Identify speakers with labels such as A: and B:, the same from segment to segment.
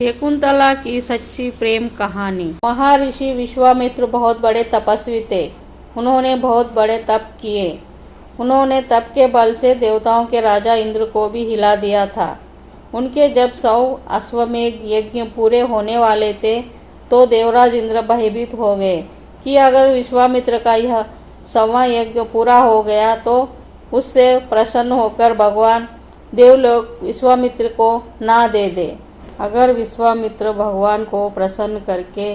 A: शकुंतला की सच्ची प्रेम कहानी। महर्षि विश्वामित्र बहुत बड़े तपस्वी थे। उन्होंने बहुत बड़े तप किए। उन्होंने तप के बल से देवताओं के राजा इंद्र को भी हिला दिया था। उनके जब 100 अश्वमेध यज्ञ पूरे होने वाले थे तो देवराज इंद्र भयभीत हो गए कि अगर विश्वामित्र का यह 100वां यज्ञ पूरा हो गया तो उससे प्रसन्न होकर भगवान देवलोक विश्वामित्र को ना दे दे। अगर विश्वामित्र भगवान को प्रसन्न करके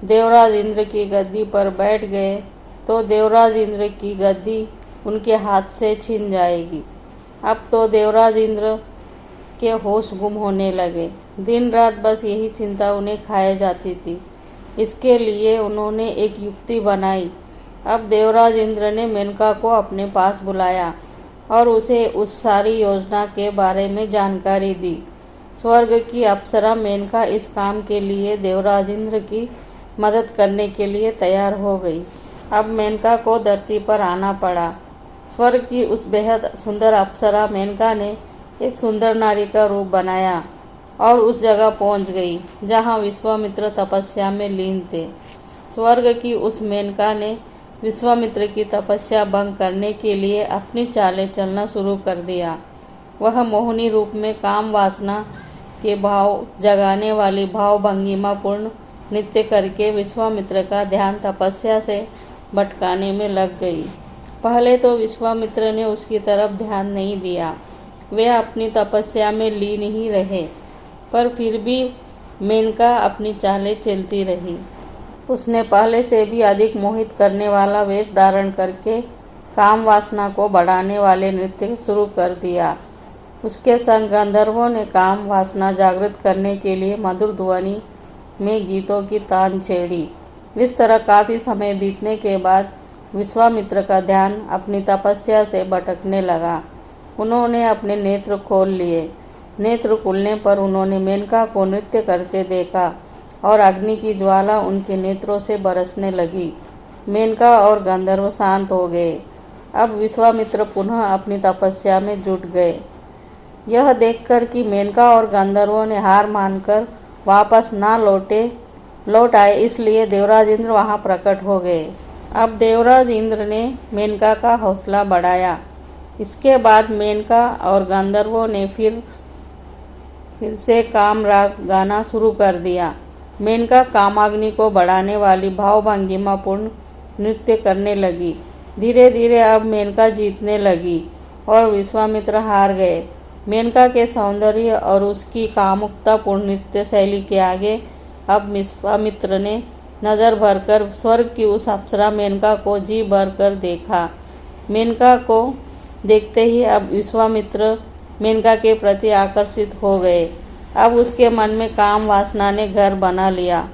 A: देवराज इंद्र की गद्दी पर बैठ गए तो देवराज इंद्र की गद्दी उनके हाथ से छिन जाएगी। अब तो देवराज इंद्र के होश गुम होने लगे। दिन रात बस यही चिंता उन्हें खाए जाती थी। इसके लिए उन्होंने एक युक्ति बनाई। अब देवराज इंद्र ने मेनका को अपने पास बुलाया और उसे उस सारी योजना के बारे में जानकारी दी। स्वर्ग की अप्सरा मेनका इस काम के लिए देवराज इंद्र की मदद करने के लिए तैयार हो गई। अब मेनका को धरती पर आना पड़ा। स्वर्ग की उस बेहद सुंदर अप्सरा मेनका ने एक सुंदर नारी का रूप बनाया और उस जगह पहुंच गई जहां विश्वामित्र तपस्या में लीन थे। स्वर्ग की उस मेनका ने विश्वामित्र की तपस्या भंग करने के लिए अपनी चालें चलना शुरू कर दिया। वह मोहिनी रूप में काम वासना के भाव जगाने वाली भाव भंगिमा पूर्ण नृत्य करके विश्वामित्र का ध्यान तपस्या से भटकाने में लग गई। पहले तो विश्वामित्र ने उसकी तरफ ध्यान नहीं दिया। वे अपनी तपस्या में लीन ही रहे, पर फिर भी मेनका अपनी चालें चलती रही। उसने पहले से भी अधिक मोहित करने वाला वेश धारण करके काम वासना को बढ़ाने वाले नृत्य शुरू कर दिया। उसके संग गंधर्वों ने काम वासना जागृत करने के लिए मधुर ध्वनि में गीतों की तान छेड़ी। इस तरह काफ़ी समय बीतने के बाद विश्वामित्र का ध्यान अपनी तपस्या से भटकने लगा। उन्होंने अपने नेत्र खोल लिए। नेत्र खुलने पर उन्होंने मेनका को नृत्य करते देखा और अग्नि की ज्वाला उनके नेत्रों से बरसने लगी। मेनका और गंधर्व शांत हो गए। अब विश्वामित्र पुनः अपनी तपस्या में जुट गए। यह देखकर कि मेनका और गंधर्वों ने हार मानकर वापस ना लौट आए, इसलिए देवराज इंद्र वहां प्रकट हो गए। अब देवराज इंद्र ने मेनका का हौसला बढ़ाया। इसके बाद मेनका और गंधर्वों ने फिर से काम राग गाना शुरू कर दिया। मेनका कामाग्नि को बढ़ाने वाली भाव भंगिमा पूर्ण नृत्य करने लगी। धीरे धीरे अब मेनका जीतने लगी और विश्वामित्र हार गए। मेनका के सौंदर्य और उसकी कामुकता पूर्ण नृत्य शैली के आगे अब विश्वामित्र ने नज़र भरकर स्वर्ग की उस अप्सरा मेनका को जी भर कर देखा। मेनका को देखते ही अब विश्वामित्र मेनका के प्रति आकर्षित हो गए। अब उसके मन में काम वासना ने घर बना लिया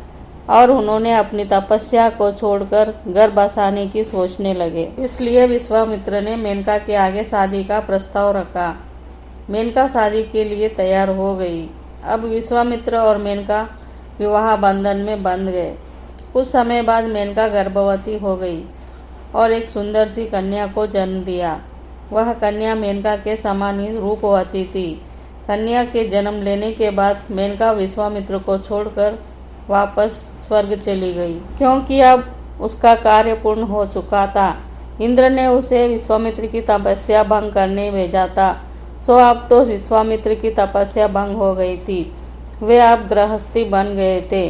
A: और उन्होंने अपनी तपस्या को छोड़कर घर बसाने की सोचने लगे। इसलिए विश्वामित्र ने मेनका के आगे शादी का प्रस्ताव रखा। मेनका शादी के लिए तैयार हो गई। अब विश्वामित्र और मेनका विवाह बंधन में बंध गए। कुछ समय बाद मेनका गर्भवती हो गई और एक सुंदर सी कन्या को जन्म दिया। वह कन्या मेनका के समान ही रूपवती थी। कन्या के जन्म लेने के बाद मेनका विश्वामित्र को छोड़कर वापस स्वर्ग चली गई, क्योंकि अब उसका कार्य पूर्ण हो चुका था। इंद्र ने उसे विश्वामित्र की तपस्या भंग करने भेजा था। सो अब तो विश्वामित्र की तपस्या भंग हो गई थी। वे अब गृहस्थी बन गए थे।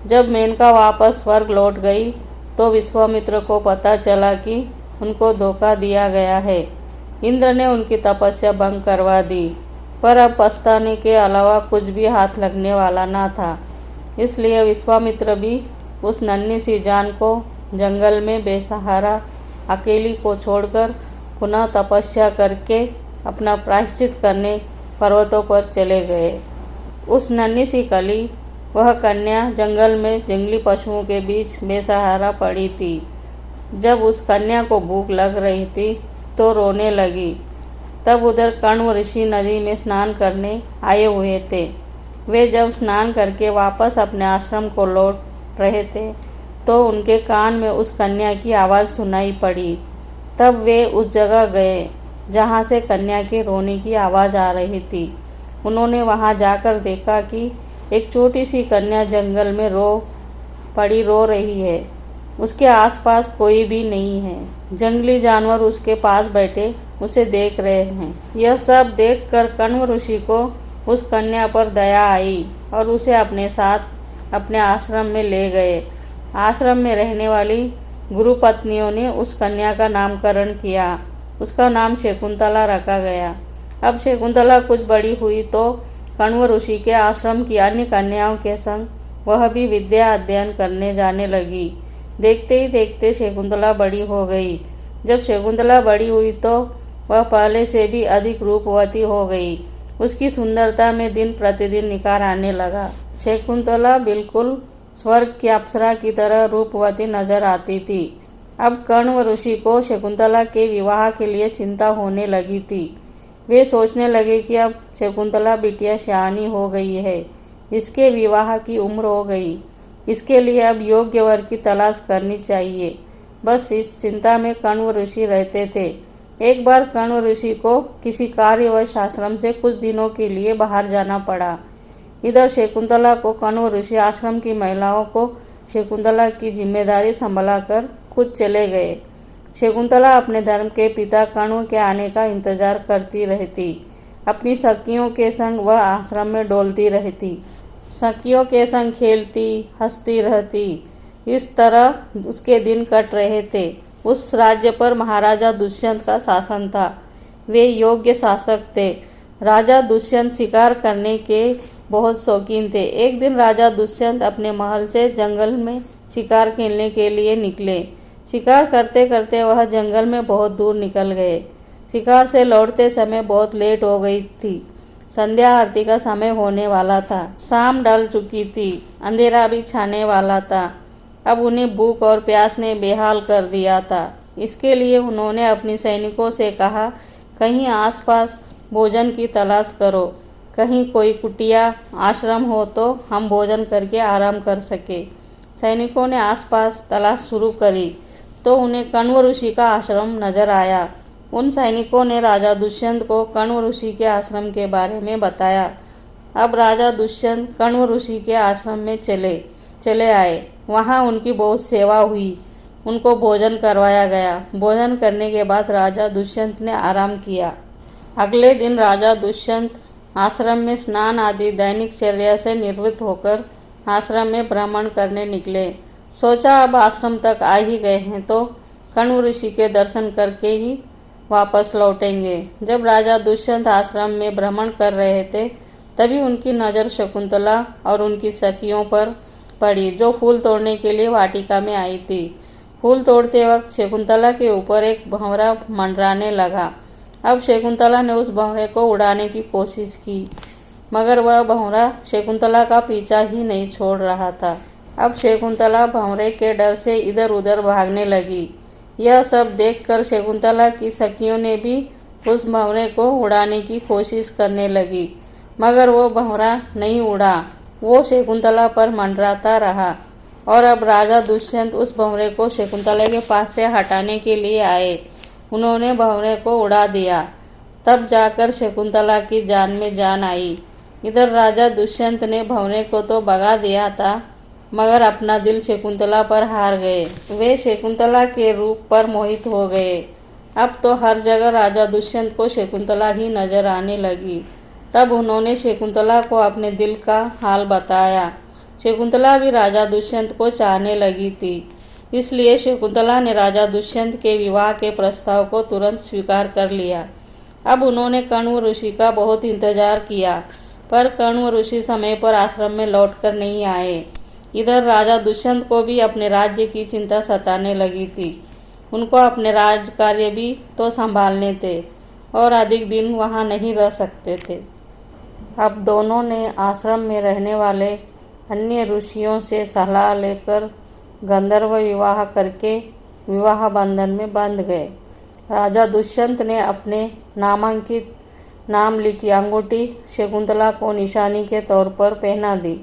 A: जब मेनका वापस स्वर्ग लौट गई तो विश्वामित्र को पता चला कि उनको धोखा दिया गया है। इंद्र ने उनकी तपस्या भंग करवा दी, पर अब पछताने के अलावा कुछ भी हाथ लगने वाला ना था। इसलिए विश्वामित्र भी उस नन्ही सी जान को जंगल में बेसहारा अकेली को छोड़कर पुनः तपस्या करके अपना प्रायश्चित करने पर्वतों पर चले गए। उस नन्ही सी कली वह कन्या जंगल में जंगली पशुओं के बीच बेसहारा पड़ी थी। जब उस कन्या को भूख लग रही थी तो रोने लगी। तब उधर कण्व ऋषि नदी में स्नान करने आए हुए थे। वे जब स्नान करके वापस अपने आश्रम को लौट रहे थे तो उनके कान में उस कन्या की आवाज़ सुनाई पड़ी। तब वे उस जगह गए जहाँ से कन्या के रोने की आवाज़ आ रही थी। उन्होंने वहां जाकर देखा कि एक छोटी सी कन्या जंगल में रो रही है। उसके आसपास कोई भी नहीं है। जंगली जानवर उसके पास बैठे उसे देख रहे हैं। यह सब देखकर कण्व ऋषि को उस कन्या पर दया आई और उसे अपने साथ अपने आश्रम में ले गए। आश्रम में रहने वाली गुरु पत्नियों ने उस कन्या का नामकरण किया। उसका नाम शकुंतला रखा गया। अब शकुंतला कुछ बड़ी हुई तो कण्व ऋषि के आश्रम की अन्य कन्याओं के संग वह भी विद्या अध्ययन करने जाने लगी। देखते ही देखते शकुंतला बड़ी हो गई। जब शकुंतला बड़ी हुई तो वह पहले से भी अधिक रूपवती हो गई। उसकी सुंदरता में दिन प्रतिदिन निखार आने लगा। शकुंतला बिल्कुल स्वर्ग की अप्सरा की तरह रूपवती नजर आती थी। अब कण्व ऋषि को शकुंतला के विवाह के लिए चिंता होने लगी थी। वे सोचने लगे कि अब शकुंतला बिटिया सयानी हो गई है, इसके विवाह की उम्र हो गई, इसके लिए अब योग्य वर की तलाश करनी चाहिए। बस इस चिंता में कण्व ऋषि रहते थे। एक बार कण्व ऋषि को किसी कार्यवश आश्रम से कुछ दिनों के लिए बाहर जाना पड़ा। इधर शकुंतला को कण्व ऋषि आश्रम की महिलाओं को शकुंतला की जिम्मेदारी संभालकर खुद चले गए। शकुंतला अपने धर्म के पिता कण्व के आने का इंतजार करती रहती। अपनी सखियों के संग वह आश्रम में डोलती रहती, सखियों के संग खेलती हंसती रहती। इस तरह उसके दिन कट रहे थे। उस राज्य पर महाराजा दुष्यंत का शासन था। वे योग्य शासक थे। राजा दुष्यंत शिकार करने के बहुत शौकीन थे। एक दिन राजा दुष्यंत अपने महल से जंगल में शिकार खेलने के लिए निकले। शिकार करते करते वह जंगल में बहुत दूर निकल गए। शिकार से लौटते समय बहुत लेट हो गई थी। संध्या आरती का समय होने वाला था। शाम ढल चुकी थी, अंधेरा भी छाने वाला था। अब उन्हें भूख और प्यास ने बेहाल कर दिया था। इसके लिए उन्होंने अपने सैनिकों से कहा, कहीं आसपास भोजन की तलाश करो, कहीं कोई कुटिया आश्रम हो तो हम भोजन करके आराम कर सके। सैनिकों ने आसपास तलाश शुरू करी तो उन्हें कण्व ऋषि का आश्रम नजर आया। उन सैनिकों ने राजा दुष्यंत को कण्व ऋषि के आश्रम के बारे में बताया। अब राजा दुष्यंत कण्व ऋषि के आश्रम में चले आए। वहाँ उनकी बहुत सेवा हुई। उनको भोजन करवाया गया। भोजन करने के बाद राजा दुष्यंत ने आराम किया। अगले दिन राजा दुष्यंत आश्रम में स्नान आदि दैनिक चर्या से निवृत्त होकर आश्रम में भ्रमण करने निकले। सोचा अब आश्रम तक आ ही गए हैं तो कण्व ऋषि के दर्शन करके ही वापस लौटेंगे। जब राजा दुष्यंत आश्रम में भ्रमण कर रहे थे तभी उनकी नज़र शकुंतला और उनकी सखियों पर पड़ी, जो फूल तोड़ने के लिए वाटिका में आई थी। फूल तोड़ते वक्त शकुंतला के ऊपर एक भंवरा मंडराने लगा। अब शकुंतला ने उस भंवरे को उड़ाने की कोशिश की, मगर वह भंवरा शकुंतला का पीछा ही नहीं छोड़ रहा था। अब शकुंतला भंवरे के डर से इधर उधर भागने लगी। यह सब देखकर शकुंतला की सखियों ने भी उस भंवरे को उड़ाने की कोशिश करने लगी, मगर वो भंवरा नहीं उड़ा। वो शकुंतला पर मंडराता रहा। और अब राजा दुष्यंत उस भंवरे को शकुंतला के पास से हटाने के लिए आए। उन्होंने भंवरे को उड़ा दिया। तब जाकर शकुंतला की जान में जान आई। इधर राजा दुष्यंत ने भंवरे को तो भगा दिया था, मगर अपना दिल शकुंतला पर हार गए। वे शकुंतला के रूप पर मोहित हो गए। अब तो हर जगह राजा दुष्यंत को शकुंतला ही नजर आने लगी। तब उन्होंने शकुंतला को अपने दिल का हाल बताया। शकुंतला भी राजा दुष्यंत को चाहने लगी थी। इसलिए शकुंतला ने राजा दुष्यंत के विवाह के प्रस्ताव को तुरंत स्वीकार कर लिया। अब उन्होंने कण्व ऋषि का बहुत इंतजार किया, पर कण्व ऋषि समय पर आश्रम में लौटकर नहीं आए। इधर राजा दुष्यंत को भी अपने राज्य की चिंता सताने लगी थी। उनको अपने राज कार्य भी तो संभालने थे और अधिक दिन वहाँ नहीं रह सकते थे। अब दोनों ने आश्रम में रहने वाले अन्य ऋषियों से सलाह लेकर गंधर्व विवाह करके विवाह बंधन में बंध गए। राजा दुष्यंत ने अपने नामांकित नाम लिखी अंगूठी शकुंतला को निशानी के तौर पर पहना दी।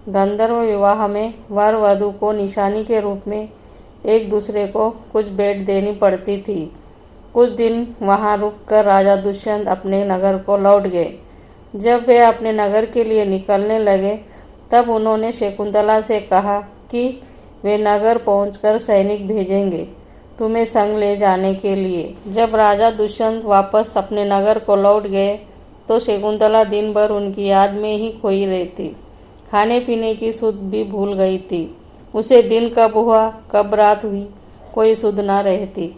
A: गंधर्व विवाह में वर वधू को निशानी के रूप में एक दूसरे को कुछ भेंट देनी पड़ती थी। कुछ दिन वहां रुककर राजा दुष्यंत अपने नगर को लौट गए। जब वे अपने नगर के लिए निकलने लगे तब उन्होंने शकुंतला से कहा कि वे नगर पहुंचकर सैनिक भेजेंगे तुम्हें संग ले जाने के लिए। जब राजा दुष्यंत वापस अपने नगर को लौट गए तो शकुंतला दिन भर उनकी याद में ही खोई रहती। खाने पीने की सुध भी भूल गई थी। उसे दिन कब हुआ कब रात हुई कोई सुध न रहती।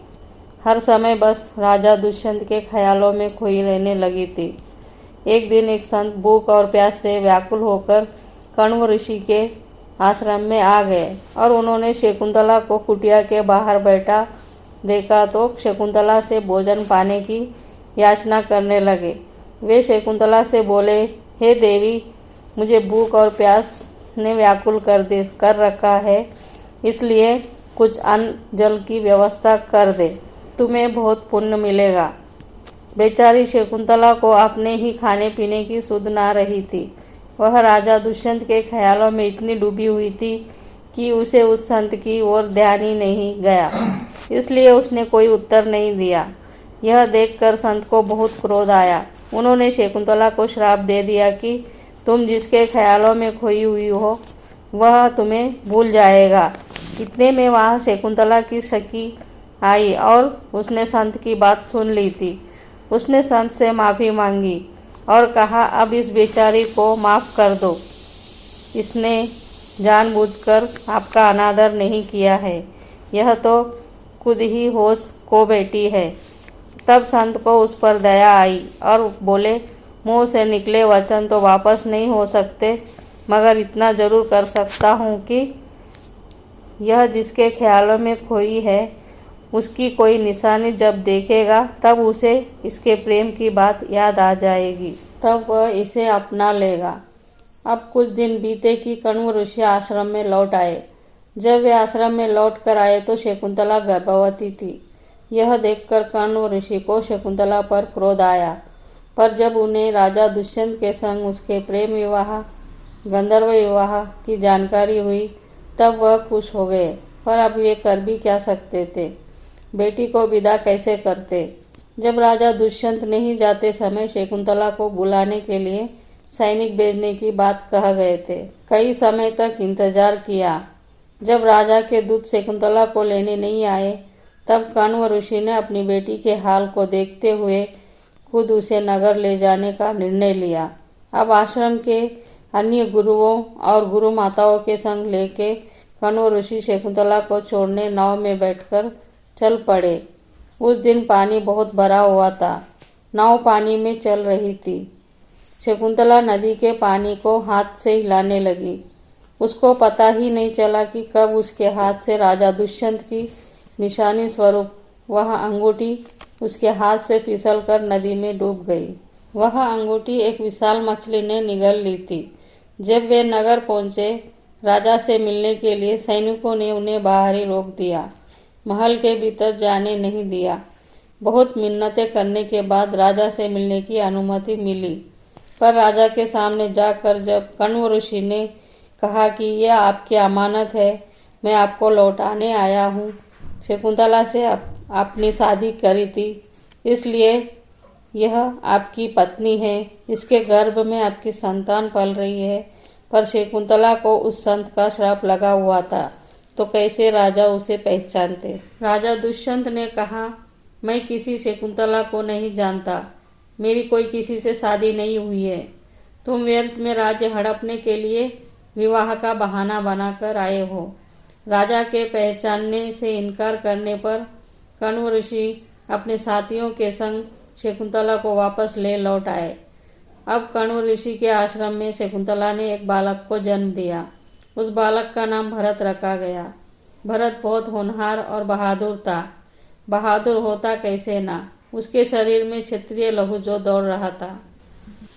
A: हर समय बस राजा दुष्यंत के ख्यालों में खोई रहने लगी थी। एक दिन एक संत भूख और प्यास से व्याकुल होकर कण्व ऋषि के आश्रम में आ गए और उन्होंने शकुंतला को कुटिया के बाहर बैठा देखा तो शकुंतला से भोजन पाने की याचना करने लगे। वे शकुंतला से बोले, हे देवी, मुझे भूख और प्यास ने व्याकुल कर रखा है, इसलिए कुछ अन्न जल की व्यवस्था कर दे, तुम्हें बहुत पुण्य मिलेगा। बेचारी शकुंतला को अपने ही खाने पीने की सुध ना रही थी। वह राजा दुष्यंत के ख्यालों में इतनी डूबी हुई थी कि उसे उस संत की ओर ध्यान ही नहीं गया, इसलिए उसने कोई उत्तर नहीं दिया। यह देखकर संत को बहुत क्रोध आया। उन्होंने शकुंतला को श्राप दे दिया कि तुम जिसके ख्यालों में खोई हुई हो वह तुम्हें भूल जाएगा। इतने में वहाँ शकुंतला की सखी आई और उसने संत की बात सुन ली थी। उसने संत से माफ़ी मांगी और कहा, अब इस बेचारी को माफ़ कर दो, इसने जानबूझकर आपका अनादर नहीं किया है, यह तो खुद ही होश खो बैठी है। तब संत को उस पर दया आई और बोले, मुँह से निकले वचन तो वापस नहीं हो सकते, मगर इतना जरूर कर सकता हूँ कि यह जिसके ख्यालों में खोई है उसकी कोई निशानी जब देखेगा तब उसे इसके प्रेम की बात याद आ जाएगी, तब वह इसे अपना लेगा। अब कुछ दिन बीते कि कण्व ऋषि आश्रम में लौट आए। जब वे आश्रम में लौट कर आए तो शकुंतला गर्भवती थी। यह देखकर कण्व ऋषि को शकुंतला पर क्रोध आया, पर जब उन्हें राजा दुष्यंत के संग उसके प्रेम विवाह गंधर्व विवाह की जानकारी हुई तब वह खुश हो गए। पर अब वे कर भी क्या सकते थे, बेटी को विदा कैसे करते। जब राजा दुष्यंत नहीं जाते समय शकुंतला को बुलाने के लिए सैनिक भेजने की बात कह गए थे। कई समय तक इंतजार किया। जब राजा के दूत शकुंतला को लेने नहीं आए तब कण्व ऋषि ने अपनी बेटी के हाल को देखते हुए खुद उसे नगर ले जाने का निर्णय लिया। अब आश्रम के अन्य गुरुओं और गुरु माताओं के संग लेके कण्व ऋषि शकुंतला को छोड़ने नाव में बैठकर चल पड़े। उस दिन पानी बहुत भरा हुआ था। नाव पानी में चल रही थी। शकुंतला नदी के पानी को हाथ से हिलाने लगी। उसको पता ही नहीं चला कि कब उसके हाथ से राजा दुष्यंत की निशानी स्वरूप वह अंगूठी उसके हाथ से फिसलकर नदी में डूब गई। वह अंगूठी एक विशाल मछली ने निगल ली थी। जब वे नगर पहुंचे, राजा से मिलने के लिए सैनिकों ने उन्हें बाहर ही रोक दिया, महल के भीतर जाने नहीं दिया। बहुत मिन्नतें करने के बाद राजा से मिलने की अनुमति मिली, पर राजा के सामने जाकर जब कण्व ऋषि ने कहा कि यह आपकी अमानत है, मैं आपको लौटाने आया हूँ, शकुंतला से आपने शादी करी थी, इसलिए यह आपकी पत्नी है, इसके गर्भ में आपकी संतान पल रही है। पर शकुंतला को उस संत का श्राप लगा हुआ था, तो कैसे राजा उसे पहचानते। राजा दुष्यंत ने कहा, मैं किसी शकुंतला को नहीं जानता, मेरी कोई किसी से शादी नहीं हुई है। तुम व्यर्थ में राज्य हड़पने के लिए विवाह का बहाना बनाकर आए हो। राजा के पहचानने से इनकार करने पर कण्व ऋषि अपने साथियों के संग शकुंतला को वापस ले लौट आए। अब कण्व ऋषि के आश्रम में शकुंतला ने एक बालक को जन्म दिया। उस बालक का नाम भरत रखा गया। भरत बहुत होनहार और बहादुर था। बहादुर होता कैसे ना, उसके शरीर में क्षत्रिय लहू जो दौड़ रहा था।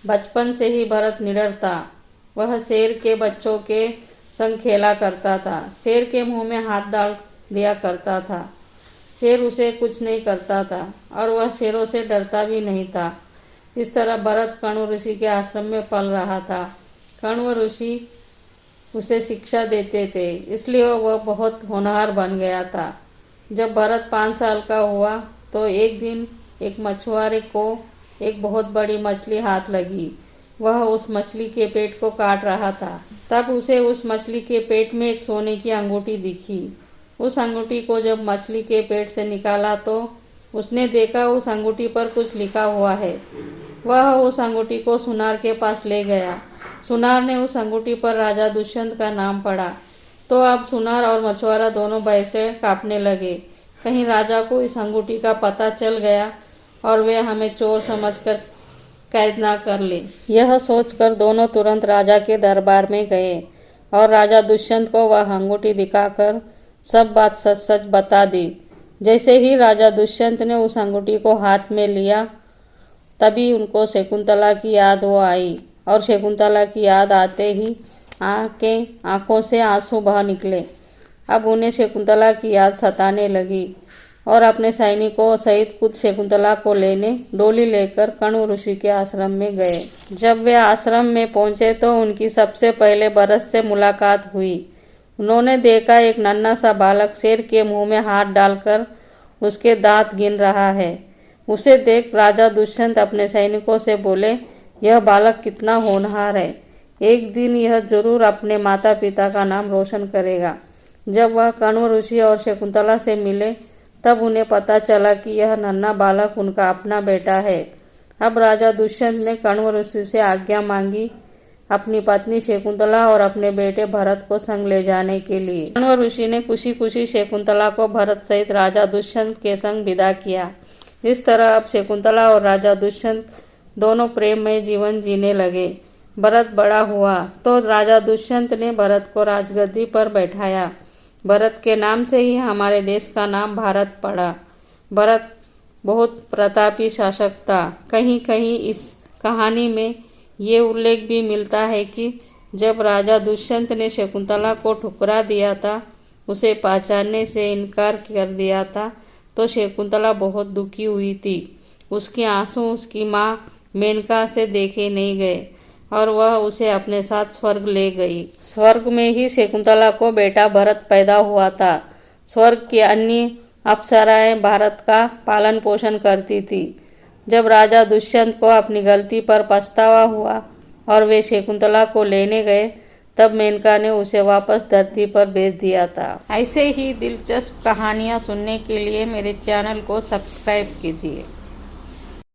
A: बचपन से ही भरत निडर था। वह शेर के बच्चों के संग खेला करता था, शेर के मुंह में हाथ डाल दिया करता था। शेर उसे कुछ नहीं करता था और वह शेरों से डरता भी नहीं था। इस तरह भरत कण्व ऋषि के आश्रम में पल रहा था। कण्व ऋषि उसे शिक्षा देते थे, इसलिए वह बहुत होनहार बन गया था। जब भरत 5 साल का हुआ तो एक दिन एक मछुआरे को एक बहुत बड़ी मछली हाथ लगी। वह उस मछली के पेट को काट रहा था। तब उसे उस मछली के पेट में एक सोने की अंगूठी दिखी। उस अंगूठी को जब मछली के पेट से निकाला तो उसने देखा उस अंगूठी पर कुछ लिखा हुआ है। वह उस अंगूठी को सुनार के पास ले गया। सुनार ने उस अंगूठी पर राजा दुष्यंत का नाम पढ़ा तो अब सुनार और मछुआरा दोनों भय से कांपने लगे। कहीं राजा को इस अंगूठी का पता चल गया और वे हमें चोर समझकर कैद ना कर ले। यह सोचकर दोनों तुरंत राजा के दरबार में गए और राजा दुष्यंत को वह अंगूठी दिखाकर सब बात सच सच बता दी। जैसे ही राजा दुष्यंत ने उस अंगूठी को हाथ में लिया तभी उनको शकुंतला की याद वो आई और शकुंतला की याद आते ही आंखों से आंसू बह निकले। अब उन्हें शकुंतला की याद सताने लगी और अपने सैनिकों सहित खुद शकुंतला को लेने डोली लेकर कण्व ऋषि के आश्रम में गए। जब वे आश्रम में पहुंचे तो उनकी सबसे पहले भरत से मुलाकात हुई। उन्होंने देखा एक नन्हा सा बालक शेर के मुंह में हाथ डालकर उसके दांत गिन रहा है। उसे देख राजा दुष्यंत अपने सैनिकों से बोले, यह बालक कितना होनहार है, एक दिन यह जरूर अपने माता पिता का नाम रोशन करेगा। जब वह कण्व ऋषि और शकुंतला से मिले तब उन्हें पता चला कि यह नन्हा बालक उनका अपना बेटा है। अब राजा दुष्यंत ने कण्व ऋषि से आज्ञा मांगी अपनी पत्नी शकुंतला और अपने बेटे भरत को संग ले जाने के लिए। कण्व ऋषि ने खुशी खुशी शकुंतला को भरत सहित राजा दुष्यंत के संग विदा किया। इस तरह अब शकुंतला और राजा दुष्यंत दोनों प्रेम में जीवन जीने लगे। भरत बड़ा हुआ तो राजा दुष्यंत ने भरत को राजगद्दी पर बैठाया। भरत के नाम से ही हमारे देश का नाम भारत पड़ा। भरत बहुत प्रतापी शासक था। कहीं कहीं इस कहानी में ये उल्लेख भी मिलता है कि जब राजा दुष्यंत ने शकुंतला को ठुकरा दिया था, उसे पहचानने से इनकार कर दिया था, तो शकुंतला बहुत दुखी हुई थी। उसके आंसू उसकी माँ मेनका से देखे नहीं गए और वह उसे अपने साथ स्वर्ग ले गई। स्वर्ग में ही शकुंतला को बेटा भरत पैदा हुआ था। स्वर्ग की अन्य अप्सराएं भारत का पालन पोषण करती थी। जब राजा दुष्यंत को अपनी गलती पर पछतावा हुआ और वे शकुंतला को लेने गए तब मेनका ने उसे वापस धरती पर भेज दिया था। ऐसे ही दिलचस्प कहानियाँ सुनने के लिए मेरे चैनल को सब्सक्राइब कीजिए।